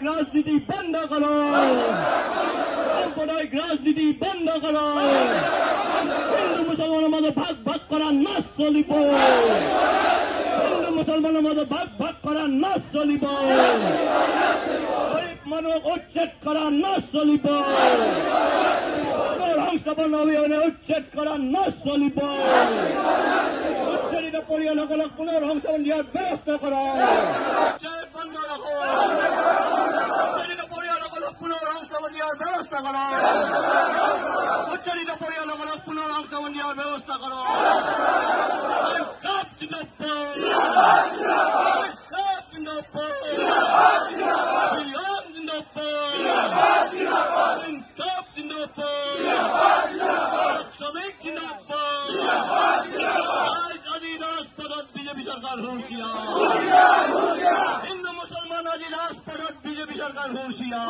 রাজনীতি বন্ধ করো, সাম্প্রদায়িক রাজনীতি বন্ধ করো। হিন্দু মুসলমানের মধ্যে ভাগ ভাগ করা নাশ চলিব, হিন্দু মুসলমানের মধ্যে ভাগ ভাগ করা নাশ চলিব, গরিব মানুষ উচ্ছেদ করা নাশ চলিব, সংস্থাপন অভিযানে উচ্ছেদ করা নাশ চলিব, উচ্ছেদিত পৰিয়ালসকলক পুনৰ সংস্থাপন দিয়াৰ ব্যৱস্থা কৰা, বন্ধ ৰাখো, উচ্ছেদিত পৰিয়ালসকলক পুনৰ সংস্থাপন দিয়াৰ ব্যৱস্থা কৰা, উচ্ছেদিত পৰিয়ালসকলক পুনৰ সংস্থাপন দিয়াৰ ব্যৱস্থা কৰা। বিজেপি সরকার হুঁশিয়ার, হিন্দু মুসলমান আজি রাজপথত বিজেপি সরকার হুঁশিয়ার,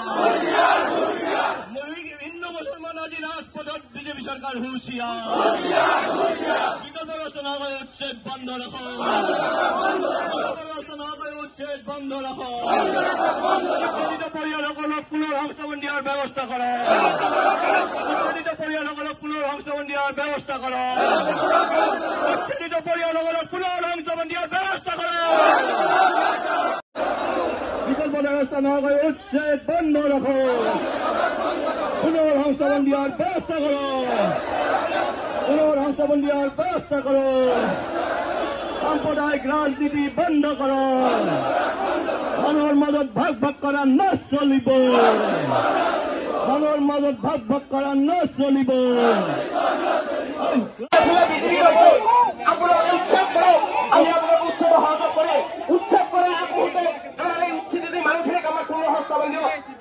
হিন্দু মুসলমান আজি রাজপথত বিজেপি সরকার হুঁশিয়ার। বিগত রচনা করে উচ্ছেদ বন্ধ রাখো, রচনা করে উচ্ছেদ বন্ধ রাখো, উচ্ছেদিত পৰিয়ালসকলক পুনৰ সংস্থাপন দিয়াৰ ব্যৱস্থা কৰক, উচ্ছেদিত পৰিয়ালসকলক পুনৰ সংস্থাপন দিয়াৰ ব্যৱস্থা কৰক, উচ্ছেদিত পৰিয়ালসকলক পুনৰ সংস্থাপন দিয়াৰ ব্যৱস্থা কৰক। বিকল্প ব্যৱস্থা নহকৈ উচ্ছেদ বন্ধ ৰাখো, পুনৰ সংস্থাপন দিয়াৰ ব্যৱস্থা কৰক, পুনৰ সংস্থাপন দিয়াৰ ব্যৱস্থা কৰক। সাম্প্ৰদায়িক ৰাজনীতি বন্ধ কৰক, মানুহৰ মাজত ভাগ ভাগ কৰা নাশ চলিব, মানুহৰ মাজত ভাগ ভাগ কৰা নাশ চলিব।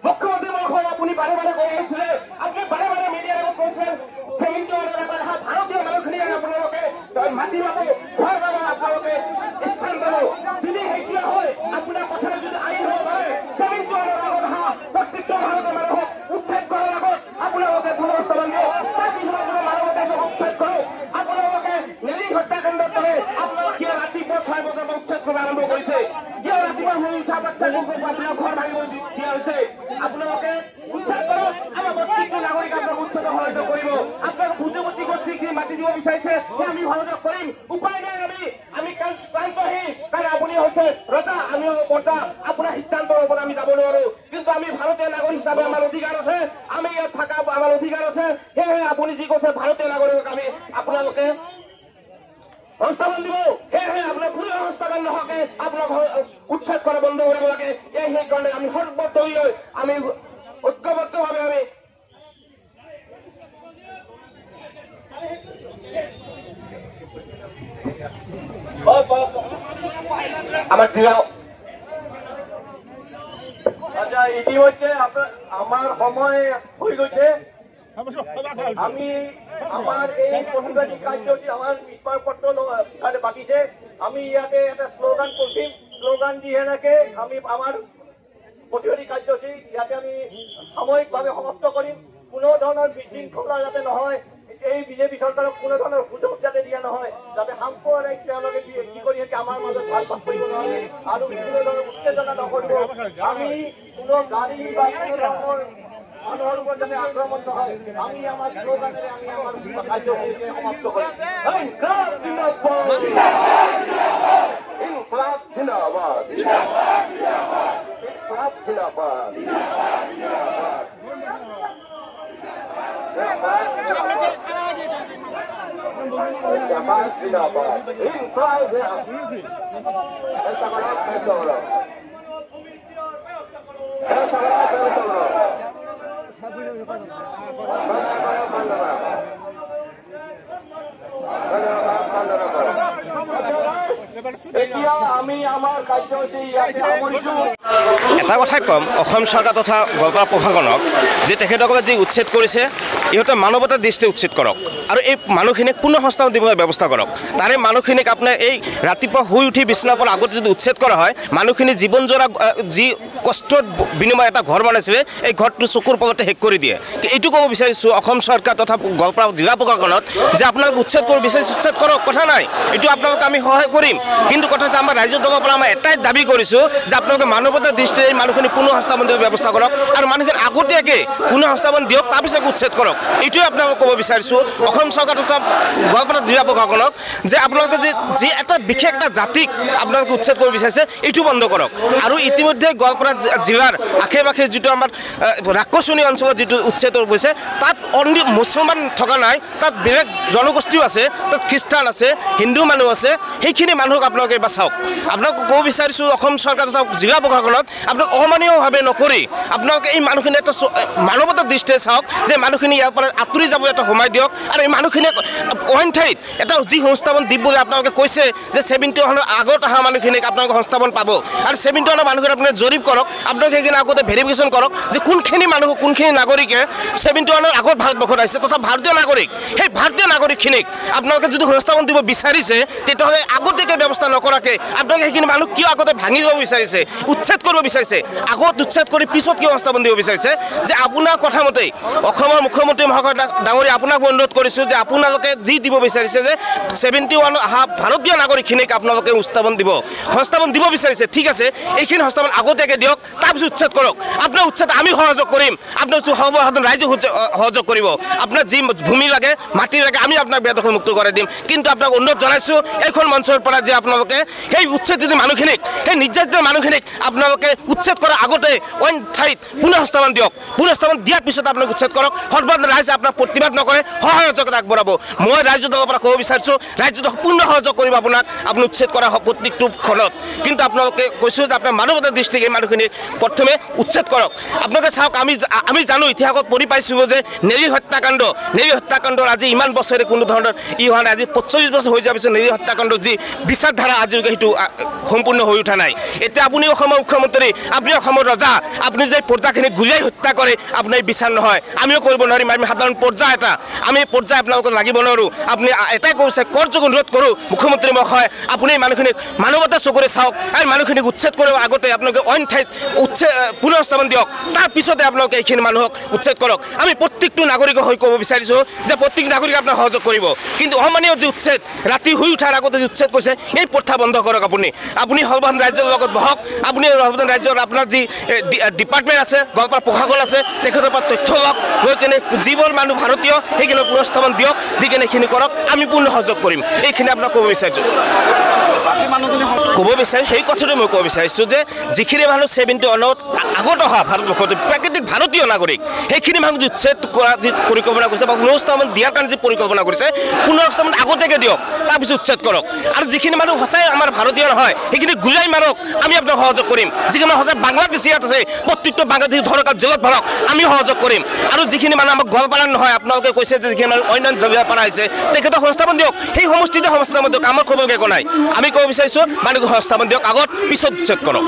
মুখ্যমন্ত্ৰী মহোদয় আপুনি বাৰে বাৰে কৈ আহিছিলে, আপুনি বাৰে বাৰে মিডিয়াৰ আগত কৈছিল চেমিনটো ভাৰতীয় মানুহখিনিয়ে আপোনালোকে মাটি পাব, ঘৰ পাব, আপোনালোকে স্থান পাব। যদি এতিয়া হয় আপোনাৰ কথাৰে যদি আইন হ'ব পাৰে চেমিনটো আগত অহা প্ৰত্যেকটো ভাৰতীয় মানুহক উচ্ছেদ কৰাৰ আগত আপোনালোকে পুনৰস্থাপন দিয়ক, কিছুমান মানুহকে উচ্ছেদ কৰক। আপোনালোকে নেলি হত্যাকাণ্ডৰ দৰে আপোনালোকে ৰাতিপুৱা 6 বজাৰ পৰা উচ্ছেদ কৰিব আৰম্ভ কৰিছে, কিয় ৰাতিপুৱা শুই উঠা বাচ্চাক আপোনাৰ ঘৰ ভাঙিব দিয়া হৈছে। আপোনালোকে উচ্ছেদ কৰক, আমাৰ প্ৰত্যেকটো নাগৰিক আপোনাক উচ্ছেদ সহায় কৰিব। আপোনাক ভুজবতী গোষ্ঠীক মাতি দিব বিচাৰিছে, আমি সহযোগ কৰিম, উপায় নাই। আমি ক্লান্তহীন, কাৰণ আপুনি হৈছে ৰজা, আমি প্ৰজা, আপোনাৰ সিদ্ধান্তৰ ওপৰত আমি যাব নোৱাৰো। কিন্তু আমি ভাৰতীয় নাগৰিক হিচাপে আমাৰ অধিকাৰ আছে, আমি ইয়াত থকা আমাৰ অধিকাৰ আছে। সেয়েহে আপুনি যি কৈছে ভাৰতীয় নাগৰিকক আমি আপোনালোকে সংস্থাপন দিব, সেয়েহে আপোনাক কোনো সংস্থাপন নহকে আপোনাক উচ্ছেদ কৰা বন্ধ কৰিব লাগে। সেইকাৰণে আমি সৰ্বদলীয় লৈ আমি ঐক্যবদ্ধভাৱে আমি আমার জিলাও আচ্ছা ইতিমধ্যে আমার সময় হয়ে গেছে। আমি আমার এই প্রতিবাদী কার্যসূচী আমার ইস্তারপত্র পাঠিয়েছে, আমি ইয়াতে একটা স্লোগান করছি, স্লোগান দিয়ে এনেকে আমি আমার প্রতিবাদী কার্যসূচী ইয়াতে আমি সাময়িকভাৱে সমাপ্ত কৰিম। কোনো ধৰণৰ বিশৃংখলা যাতে নহয়, এই বিজেপি চৰকাৰক কোনো ধৰণৰ সুযোগ যাতে দিয়া নহয়, যাতে সাম্প্ৰদায়িক তেওঁলোকে কি কৰি আছে আমাৰ মাজত ভাল ভাগ কৰিব নোৱাৰে আৰু বিভিন্ন ধৰণৰ উত্তেজনা নকৰিব। আমি কোনো গাড়ী বা কোনো ধৰণৰ মানুহৰ ওপৰত যাতে আক্ৰমণ নহয়, আমি আমাৰ শ্লোগানেৰে আমি আমাৰ কাৰ্যসূচীকে সমাপ্ত কৰিম। ইনকলাব জিন্দাবাদ, ইনকলাব জিন্দাবাদ, ইনকলাব জিন্দাবাদ। এটা কথাই কম, অসম চৰকাৰ তথা গোৱালপাৰা প্ৰশাসনক যে তেখেতসকলে যি উচ্ছেদ কৰিছে, ইহঁতে মানৱতাৰ দৃষ্টি উচ্ছেদ কৰক আৰু এই মানুহখিনিক পুনৰ সংস্থাপন দিবলৈ ব্যৱস্থা কৰক। তাৰে মানুহখিনিক আপোনাৰ এই ৰাতিপুৱা শুই উঠি বিচনাৰ পৰা আগতে যদি উচ্ছেদ কৰা হয়, মানুহখিনি জীৱন জোৰা যি কষ্টৰ বিনিময় এটা ঘৰ বনাইছে এই ঘৰটো চকুৰ পলতে শেষ কৰি দিয়ে এইটো ক'ব বিচাৰিছোঁ অসম চৰকাৰ তথা গোৱালপাৰা জিলা প্ৰশাসনত যে আপোনালোকে উচ্ছেদ কৰিব বিচাৰিছে উচ্ছেদ কৰক কথা নাই এইটো আপোনালোকক আমি সহায় কৰিম কিন্তু কথা যে আমাৰ ৰাজ্যৰ দলৰ পৰা আমাৰ এটাই দাবী কৰিছোঁ যে আপোনালোকে মানৱতাৰ দৃষ্টিৰে এই মানুহখিনি পুনৰ সংস্থাপন দিবৰ ব্যৱস্থা কৰক আৰু মানুহখিনি আগতীয়াকৈ পুনৰ সংস্থাপন দিয়ক তাৰপিছত উচ্ছেদ কৰক এইটোৱে আপোনালোকক ক'ব বিচাৰিছোঁ অসম চৰকাৰ তথা গোৱালপাৰা জিলা প্ৰশাসনক যে আপোনালোকে যি এটা বিশেষ এটা জাতিক আপোনালোকে উচ্ছেদ কৰিব বিচাৰিছে এইটো বন্ধ কৰক আৰু ইতিমধ্যে গোৱালপাৰা জিলাৰ আশে পাশে যিটো আমাৰ ৰাক্ষসনী অঞ্চলত যিটো উচ্ছেদ হৈছে তাত অনলি মুছলমান থকা নাই তাত বেলেগ জনগোষ্ঠীও আছে তাত খ্ৰীষ্টান আছে হিন্দু মানুহ আছে সেইখিনি মানুহক আপোনালোকে এবাৰ চাওক আপোনাক ক'ব বিচাৰিছোঁ অসম চৰকাৰ তথা জিলা প্ৰশাসনত আপোনাক অমাননীয়ভাৱে নকৰি আপোনালোকে এই মানুহখিনি এটা মানৱতাৰ দৃষ্টিৰে চাওক যে মানুহখিনি ইয়াৰ পৰা আঁতৰি যাব এটা সোমাই দিয়ক আৰু এই মানুহখিনিয়ে অইন ঠাইত এটা যি সংস্থাপন দিব বুলি আপোনালোকে কৈছে যে 71 আগত অহা মানুহখিনিক আপোনালোকে সংস্থাপন পাব আৰু 71 মানুহখিনি আপুনি জৰীপ কৰক আপোনালোকে সেইখিনি আগতে ভেৰিফিকেশ্যন কৰক যে কোনখিনি মানুহ কোনখিনি নাগৰিকে 71 আগত ভাৰতবৰ্ষত আহিছে তথা ভাৰতীয় নাগৰিক সেই ভাৰতীয় নাগৰিকখিনিক আপোনালোকে যদি সংস্থাপন দিব বিচাৰিছে তেতিয়াহ'লে আগতীয়াকৈ ব্যৱস্থা নকৰাকৈ আপোনালোকে সেইখিনি মানুহ কিয় আগতে ভাঙি দিব বিচাৰিছে উচ্ছেদ কৰিব বিচাৰিছে আগত উচ্ছেদ কৰি পিছত কিয় সংস্থাপন দিব বিচাৰিছে যে আপোনাৰ কথামতেই অসমৰ মুখ্যমন্ত্ৰী মহাশয় ডাঙৰীয়া আপোনাক অনুৰোধ কৰিছোঁ যে আপোনালোকে যি দিব বিচাৰিছে যে 71 অহা ভাৰতীয় নাগৰিকখিনিক আপোনালোকে সংস্থাপন দিব বিচাৰিছে ঠিক আছে এইখিনি সংস্থাপন আগতীয়াকৈ দিয়ক তাৰপিছত উচ্ছেদ কৰক আপোনাৰ উচ্ছেদ আমি সহযোগ কৰিম আপোনাৰ সৰ্বসাধাৰণ ৰাইজে সহযোগ কৰিব আপোনাৰ যি ভূমি লাগে মাটি লাগে আমি আপোনাক বেদখল মুক্ত কৰাই দিম কিন্তু আপোনাক অনুৰোধ জনাইছোঁ এইখন মঞ্চৰ পৰা যে আপোনালোকে সেই উচ্ছেদিত মানুহখিনিক সেই নিৰ্যাতিত মানুহখিনিক আপোনালোকে উচ্ছেদ কৰাৰ আগতে অইন ঠাইত পুনৰ সংস্থাপন দিয়ক পুনৰ সংস্থাপন দিয়াৰ পিছত আপোনাক উচ্ছেদ কৰক সৰ্বসাধাৰণ ৰাইজে আপোনাক প্ৰতিবাদ নকৰে সহায়তা আগবঢ়াব মই ৰাজ্য দলৰ পৰা ক'ব বিচাৰিছোঁ ৰাজ্য দল পূৰ্ণ সহযোগ কৰিব আপোনাক আপুনি উচ্ছেদ কৰা প্ৰত্যেকটো খনত কিন্তু আপোনালোকে কৈছোঁ যে আপোনাৰ মানৱতাৰ দৃষ্টিৰে এই মানুহখিনি প্ৰথমে উচ্ছেদ কৰক আপোনালোকে চাওক আমি জানো ইতিহাসত পঢ়ি পাইছোঁ যে নেৰী হত্যাকাণ্ডৰ আজি ইমান বছৰে কোনো ধৰণৰ হোৱা নাই আজি 45 বছৰ হৈ যোৱাৰ পিছত নেৰী হত্যাকাণ্ডৰ যি বিচাৰধাৰা আজিলৈকে সেইটো সম্পূৰ্ণ হৈ উঠা নাই এতিয়া আপুনি অসমৰ মুখ্যমন্ত্ৰী আপুনি অসমৰ ৰজা আপুনি যে পৰ্যাখিনি গুলিয়াই হত্যা কৰে আপোনাৰ বিচাৰ নহয় আমিও কৰিব নোৱাৰিম আমি সাধাৰণ পৰ্যায় এটা আমি পৰ্যায় আপোনালোকক লাগিব নোৱাৰোঁ আপুনি এটাই কৈছে কৰযোগ অনুৰোধ কৰোঁ মুখ্যমন্ত্ৰী মহাশয় আপুনি মানুহখিনিক মানৱতাৰ চকুৰে চাওক আৰু মানুহখিনিক উচ্ছেদ কৰাৰ আগতে আপোনালোকে অইন ঠাইত পুনৰ সংস্থাপন দিয়ক তাৰপিছতে আপোনালোকে এইখিনি মানুহক উচ্ছেদ কৰক আমি প্ৰত্যেকটো নাগৰিকৰ হৈ ক'ব বিচাৰিছোঁ যে প্ৰত্যেক নাগৰিকে আপোনাক সহযোগ কৰিব কিন্তু অমাননীয় যি উচ্ছেদ ৰাতি শুই উঠাৰ আগতে যি উচ্ছেদ কৰিছে এই প্ৰথা বন্ধ কৰক আপুনি সৰ্বসাধাৰণ ৰাজ্যৰ লগত বহক আপুনি সৰ্বসাধাৰণ ৰাজ্যৰ আপোনাৰ যি ডিপাৰ্টমেণ্ট আছে গোৱালপাৰা প্ৰশাসন আছে তেখেতৰ পৰা তথ্য লওক লৈ কেনে যিবোৰ মানুহ ভাৰতীয় সেইখিনি পুনঃস্থাপন দিয়ক দি কেনে এইখিনি কৰক আমি পূৰ্ণ সহযোগ কৰিম এইখিনি আপোনাক ক'ব বিচাৰিছোঁ ক'ব বিচাৰিছোঁ সেই কথাটো মই ক'ব বিচাৰিছোঁ যে যিখিনি মানুহ 71 আগত অহা ভাৰতবৰ্ষত প্ৰাকৃতিক ভাৰতীয় নাগৰিক সেইখিনি মানুহ উচ্ছেদ কৰা যি পৰিকল্পনা কৰিছে বা পুনঃস্থাপন দিয়াৰ কাৰণে যি পৰিকল্পনা কৰিছে পুনঃস্থাপন আগতীয়াকৈ দিয়ক তাৰপিছত উচ্ছেদ কৰক আৰু যিখিনি মানুহ সঁচাই আমাৰ ভাৰতীয় নহয় সেইখিনি গুলাই মাৰক আমি আপোনাক সহযোগ কৰিম যিখিনি সঁচাই বাংলাদেশী ইয়াত আছে প্ৰত্যেকটো বাংলাদেশী ধৰক জেলত ভৰাওক আমি সহযোগ কৰিম আৰু যিখিনি মানুহ আমাক গোৱালপাৰাৰ নহয় আপোনালোকে কৈছে যে যিখিনি মানুহ অন্য জেগাৰ পৰা আহিছে তেখেতক সংস্থাপন দিয়ক সেই সমষ্টিতে সংস্থাপন দিয়ক আমাৰ ক'বলগীয়া একো নাই আমি ক'ব বিচাৰিছোঁ মানুহক সংস্থাপন দিয়ক আগত পিছত উচ্ছেদ কৰক